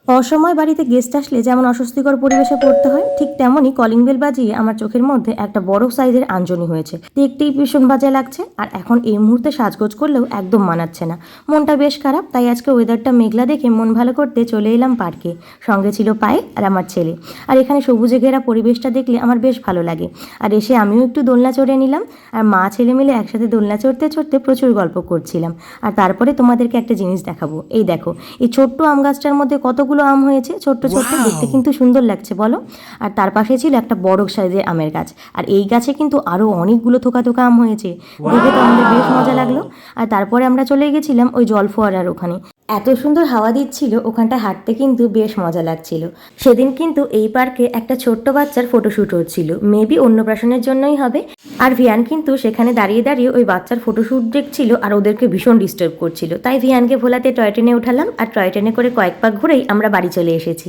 অসময় বাড়িতে গেস্ট আসলে যেমন অস্বস্তিকর পরিবেশে পড়তে হয়, ঠিক তেমনই কলিং বেল বাজিয়ে আমার চোখের মধ্যে একটা বড় সাইজের আঞ্জনি হয়েছে। দেখতেই ভীষণ বাজে লাগছে, আর এখন এই মুহূর্তে সাজগোজ করলেও একদম মানাচ্ছে না। মনটা বেশ খারাপ, তাই আজকে ওয়েদারটা মেঘলা দেখে মন ভালো করতে চলে এলাম পার্কে। সঙ্গে ছিল পায়ে আর আমার ছেলে। আর এখানে সবুজে ঘেরা পরিবেশটা দেখলে আমার বেশ ভালো লাগে। আর এসে আমিও একটু দোলনা চড়ে নিলাম, আর মা ছেলে মিলে একসাথে দোলনা চড়তে চড়তে প্রচুর গল্প করছিলাম। আর তারপরে তোমাদেরকে একটা জিনিস দেখাবো। এই দেখো, এই ছোট্ট আম গাছটার মধ্যে কতগুলো আম হয়েছে, ছোট্ট ছোট্ট, দেখতে কিন্তু সুন্দর লাগছে বলো। আর তার পাশে ছিল একটা বড় সাইজের আমের গাছ, আর এই গাছে কিন্তু আরো অনেকগুলো থোকা থোকা আম হয়েছে। দেখে তো আমাদের বেশ মজা লাগলো। আর তারপরে আমরা চলে গেছিলাম ওই জল ফোয়ারার ওখানে। এত সুন্দর হাওয়া দিচ্ছিল, ওখানটা হাঁটতে কিন্তু বেশ মজা লাগছিল। সেদিন কিন্তু এই পার্কে একটা ছোট্ট বাচ্চার ফটোশ্যুট হচ্ছিল, মেবি অন্নপ্রাশনের জন্যই হবে। আর ভিয়ান কিন্তু সেখানে দাঁড়িয়ে দাঁড়িয়ে ওই বাচ্চার ফটোশ্যুট দেখছিল, আর ওদেরকে ভীষণ ডিস্টার্ব করছিল। তাই ভিয়ানকে ভোলাতে টয় ট্রেনে উঠালাম, আর টয় ট্রেনে করে কয়েক পাক ঘুরেই আমরা বাড়ি চলে এসেছি।